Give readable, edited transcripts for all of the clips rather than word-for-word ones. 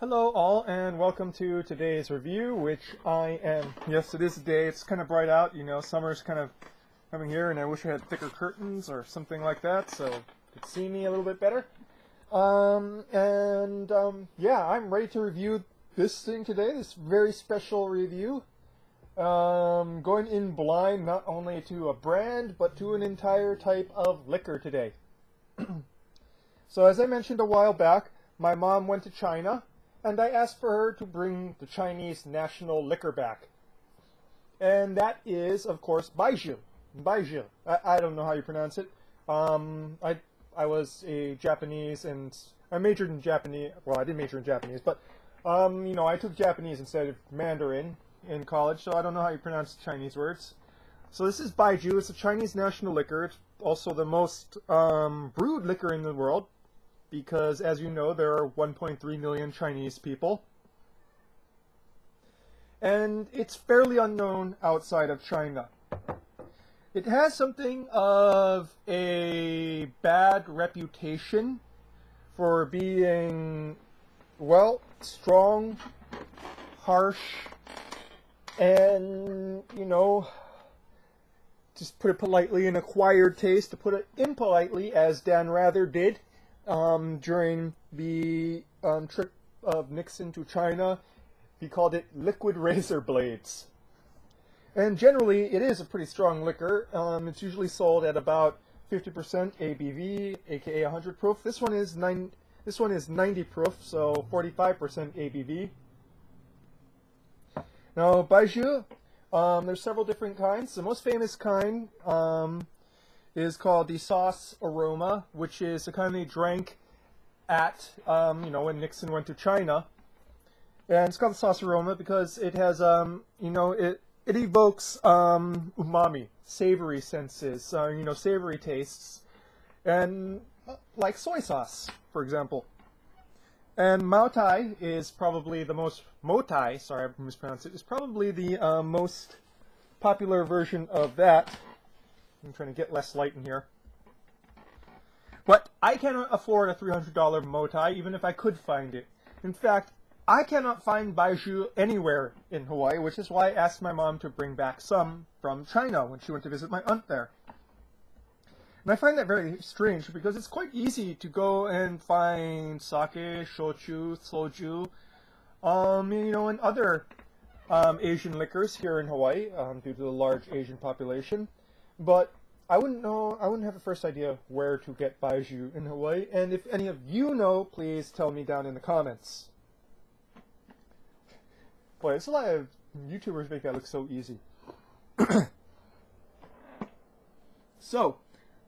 Hello all and welcome to today's review, which yes, it is a day. It's kind of bright out, summer's kind of coming here, and I wish I had thicker curtains or something like that so you could see me a little bit better. Yeah, I'm ready to review this thing today, this very special review. Going in blind not only to a brand, but to an entire type of liquor today. So as I mentioned a while back, my mom went to China, and I asked for her to bring the Chinese national liquor back. And that is, of course, Baijiu. Baijiu. I don't know how you pronounce it. I was a Japanese, and I majored in Japanese. Well, I didn't major in Japanese, but, I took Japanese instead of Mandarin in college, so I don't know how you pronounce Chinese words. So this is Baijiu. It's a Chinese national liquor. It's also the most brewed liquor in the world, because, as you know, there are 1.3 million Chinese people. And it's fairly unknown outside of China. It has something of a bad reputation for being, well, strong, harsh, and, just put it politely, an acquired taste. To put it impolitely, as Dan Rather did, during the trip of Nixon to China, he called it liquid razor blades. And generally, it is a pretty strong liquor. It's usually sold at about 50% ABV, aka 100 proof. This one is 90 proof, so 45% ABV. Now, Baijiu, there's several different kinds. The most famous kind is called the sauce aroma, which is the kind they drank at, when Nixon went to China. And it's called the sauce aroma because it has, it evokes umami, savory senses, savory tastes, and like soy sauce, for example. And Maotai is probably the most, Motai, sorry I mispronounced it, is probably the most popular version of that. I'm trying to get less light in here. But I cannot afford a $300 Motai, even if I could find it. In fact, I cannot find Baijiu anywhere in Hawaii, which is why I asked my mom to bring back some from China when she went to visit my aunt there. And I find that very strange because it's quite easy to go and find sake, shochu, soju, and other Asian liquors here in Hawaii due to the large Asian population. But I wouldn't have the first idea where to get Baijiu in Hawaii. And if any of you know, please tell me down in the comments. Boy, it's a lot of YouTubers make that look so easy. So,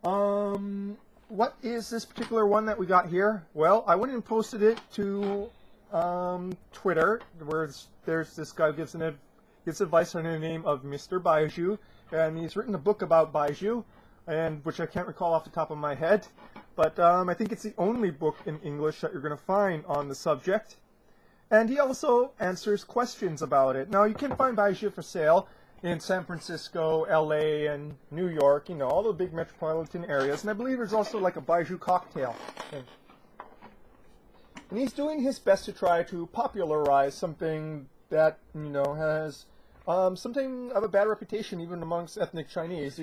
what is this particular one that we got here? Well, I went and posted it to Twitter, where there's this guy who gives advice under the name of Mr. Baijiu, and he's written a book about Baijiu, and which I can't recall off the top of my head, but I think it's the only book in English that you're going to find on the subject. And he also answers questions about it. Now, you can find Baijiu for sale in San Francisco, LA, and New York, all the big metropolitan areas. And I believe there's also like a Baijiu cocktail thing. And he's doing his best to try to popularize something that, has something of a bad reputation even amongst ethnic Chinese.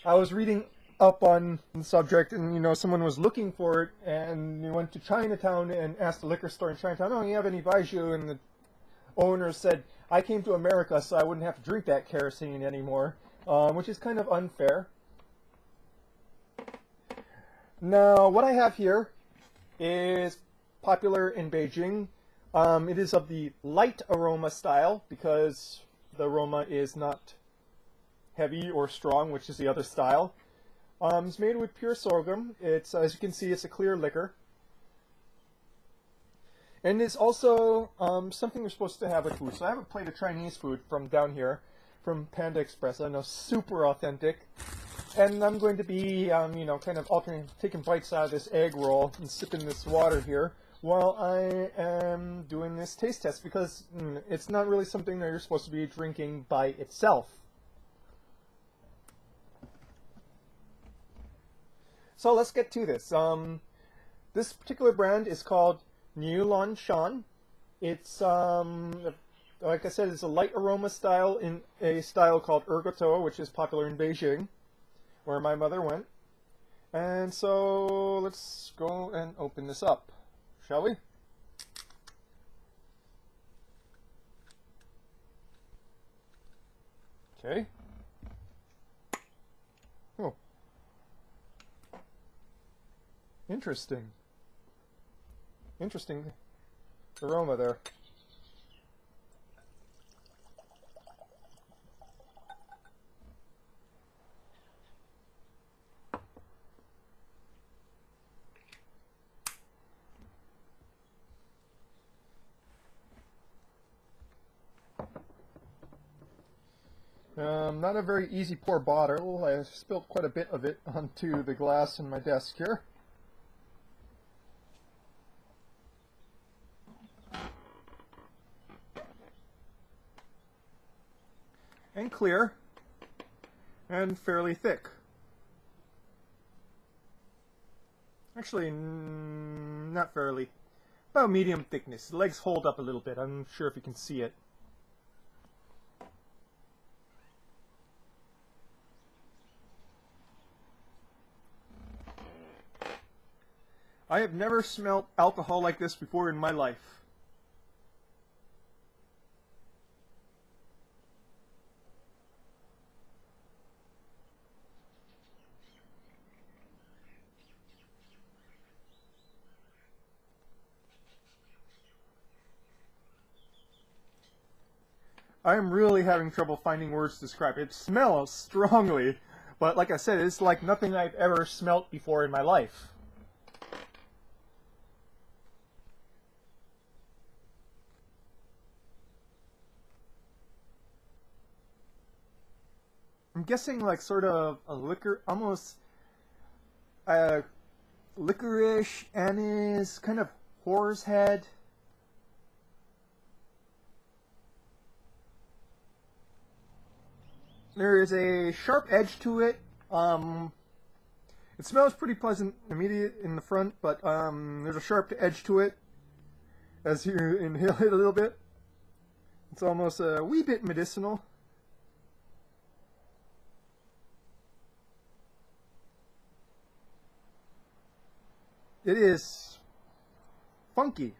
I was reading up on the subject, and someone was looking for it, and he went to Chinatown and asked the liquor store in Chinatown, "Oh, you have any Baijiu?" And the owner said, "I came to America so I wouldn't have to drink that kerosene anymore," which is kind of unfair. Now, what I have here is popular in Beijing. It is of the light aroma style because the aroma is not heavy or strong, which is the other style. It's made with pure sorghum. It's, as you can see, it's a clear liquor. And it's also something you're supposed to have with food. So I have a plate of Chinese food from down here, from Panda Express. I know, super authentic. And I'm going to be, kind of alternating, taking bites out of this egg roll and sipping this water here while I am doing this taste test, because it's not really something that you're supposed to be drinking by itself. So let's get to this. This particular brand is called Niulanshan. It's like I said, it's a light aroma style in a style called Ergoutou, which is popular in Beijing, where my mother went. And so let's go and open this up, shall we? Okay. Oh. Interesting. Interesting aroma there. Not a very easy pour bottle. I spilled quite a bit of it onto the glass in my desk here. And clear. And fairly thick. Actually, not fairly. About medium thickness. The legs hold up a little bit. I'm not sure if you can see it. I have never smelled alcohol like this before in my life. I am really having trouble finding words to describe it. It smells strongly, but like I said, it's like nothing I've ever smelt before in my life. I'm guessing like sort of a liquor, almost licorice, anise, kind of whore's head. There is a sharp edge to it. It smells pretty pleasant immediate in the front, but there's a sharp edge to it as you inhale it a little bit. It's almost a wee bit medicinal. It is funky,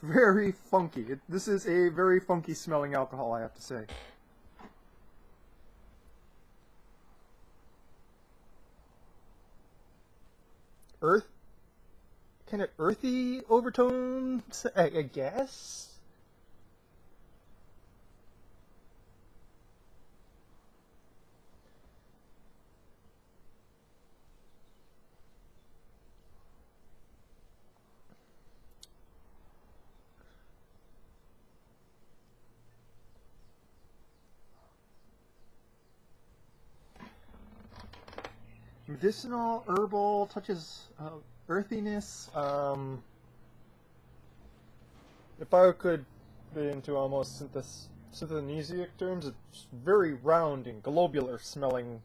very funky. This is a very funky smelling alcohol, I have to say. Kind of earthy overtones, I guess. Medicinal, herbal, touches earthiness. If I could get into almost synthesic terms, it's very round and globular smelling.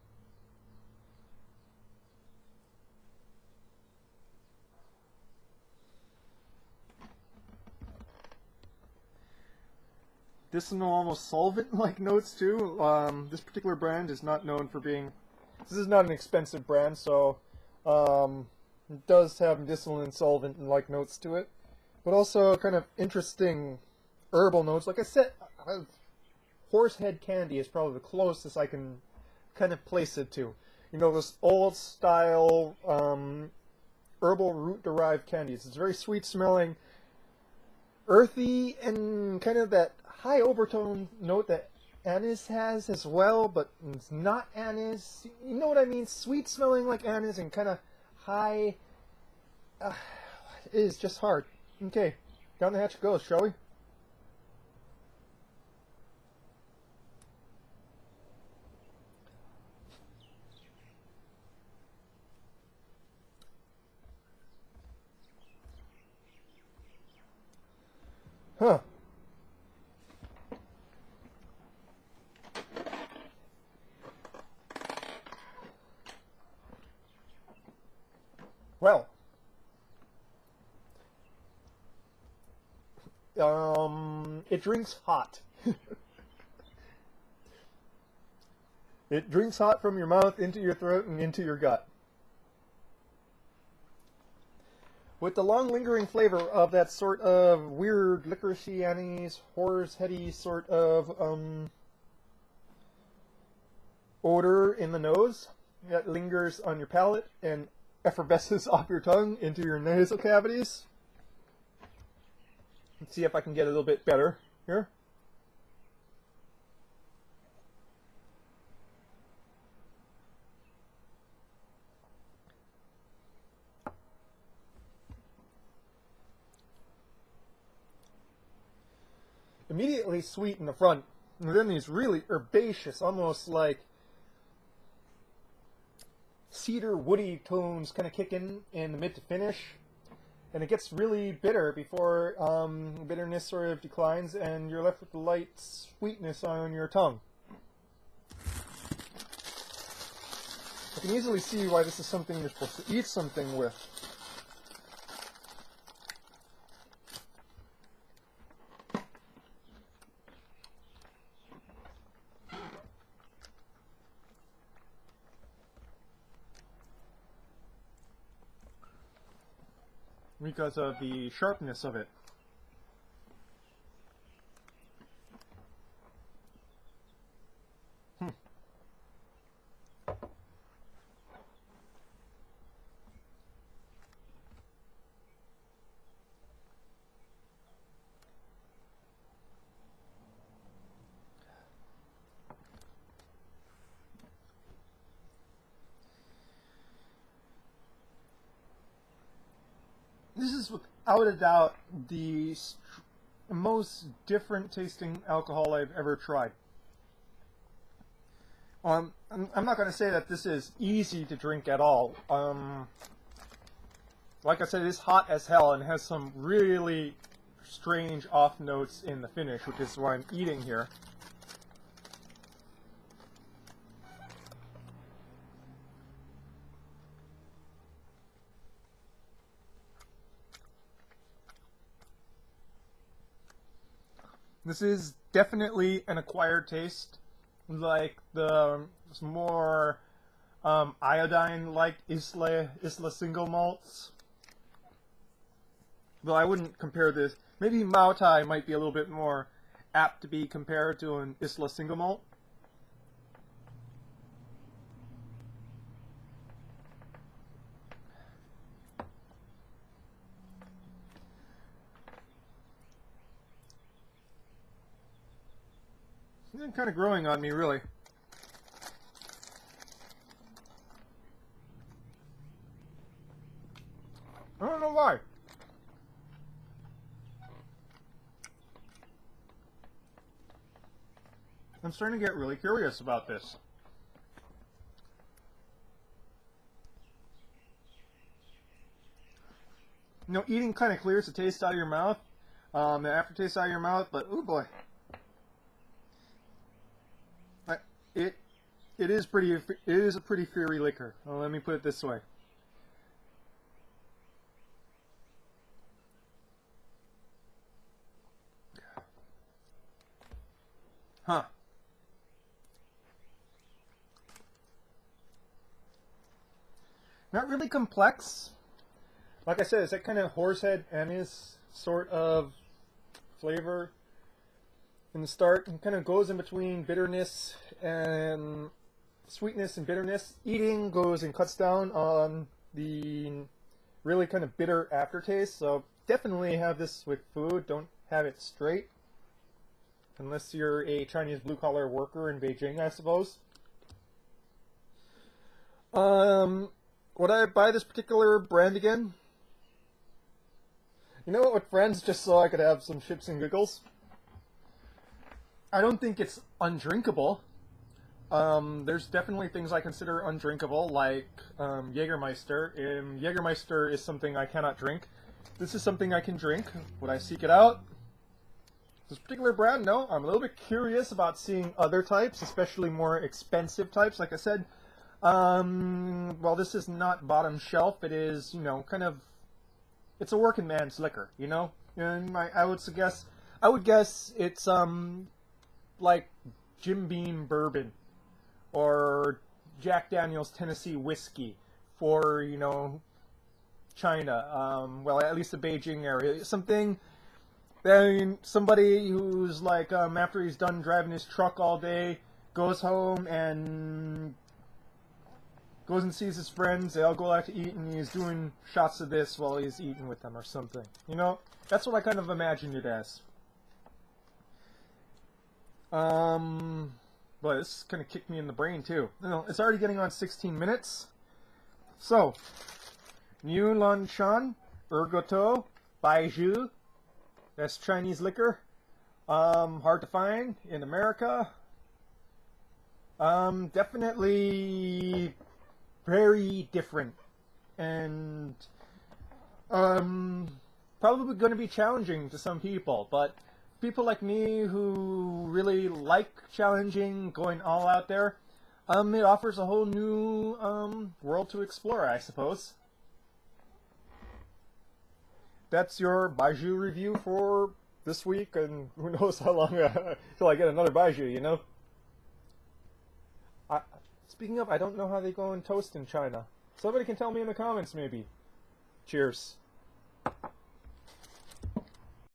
Medicinal, almost solvent-like notes too. This particular brand is not known for being. This is not an expensive brand, so it does have medicinal and solvent-like notes to it, but also kind of interesting herbal notes. Like I said, horsehead candy is probably the closest I can kind of place it to. You know, those old-style herbal root-derived candies. It's very sweet-smelling, earthy, and kind of that high overtone note that anise has as well, but it's not anise. You know what I mean? Sweet smelling like anise and kind of high. It is just hard. Okay, down the hatch it goes, shall we? Huh. Well, It drinks hot. It drinks hot from your mouth into your throat and into your gut. With the long lingering flavor of that sort of weird licoricey, anise, horse heady sort of odor in the nose that lingers on your palate and effervesces off your tongue into your nasal cavities. Let's see if I can get a little bit better here. Immediately sweet in the front, and then these really herbaceous, almost like cedar woody tones kind of kick in the mid to finish, and it gets really bitter before bitterness sort of declines and you're left with the light sweetness on your tongue. I can easily see why this is something you're supposed to eat something with. Because of the sharpness of it. This is without a doubt the most different tasting alcohol I've ever tried. I'm not going to say that this is easy to drink at all. Like I said, it is hot as hell and has some really strange off notes in the finish, which is why I'm eating here. This is definitely an acquired taste, like the more iodine-like Isla single malts. Though I wouldn't compare this. Maybe Mao Tai might be a little bit more apt to be compared to an Isla single malt. It's kind of growing on me, really. I don't know why. I'm starting to get really curious about this. You know, eating kind of clears the taste out of your mouth, the aftertaste out of your mouth, but oh boy. It is a pretty fiery liquor. Well, let me put it this way. Huh. Not really complex. Like I said, it's that kind of horsehead anise sort of flavor in the start, and kind of goes in between bitterness and sweetness and bitterness. Eating goes and cuts down on the really kind of bitter aftertaste, so definitely have this with food. Don't have it straight, unless you're a Chinese blue-collar worker in Beijing, I suppose. Would I buy this particular brand again? You know what, with friends, just so I could have some chips and giggles? I don't think it's undrinkable. There's definitely things I consider undrinkable, like Jägermeister. Jägermeister is something I cannot drink. This is something I can drink. Would I seek it out? This particular brand, no. I'm a little bit curious about seeing other types, especially more expensive types. Like I said, well, this is not bottom shelf. It is, you know, kind of it's a working man's liquor, you know. And I would guess it's like Jim Beam bourbon or Jack Daniel's Tennessee whiskey for, you know, China. Well, at least the Beijing area. Something that, I mean, somebody who's like, after he's done driving his truck all day, goes home and goes and sees his friends. They all go out to eat, and he's doing shots of this while he's eating with them or something. You know, that's what I kind of imagined it as. But this kind of kicked me in the brain too. You know, it's already getting on 16 minutes. So, Niulanshan, Ergoutou, Baijiu. That's Chinese liquor. Hard to find in America. Definitely very different, and probably going to be challenging to some people, but people like me who really like challenging, going all out there, it offers a whole new world to explore, I suppose. That's your Baijiu review for this week, and who knows how long until I get another Baijiu, you know? Speaking of, I don't know how they go and toast in China. Somebody can tell me in the comments, maybe. Cheers.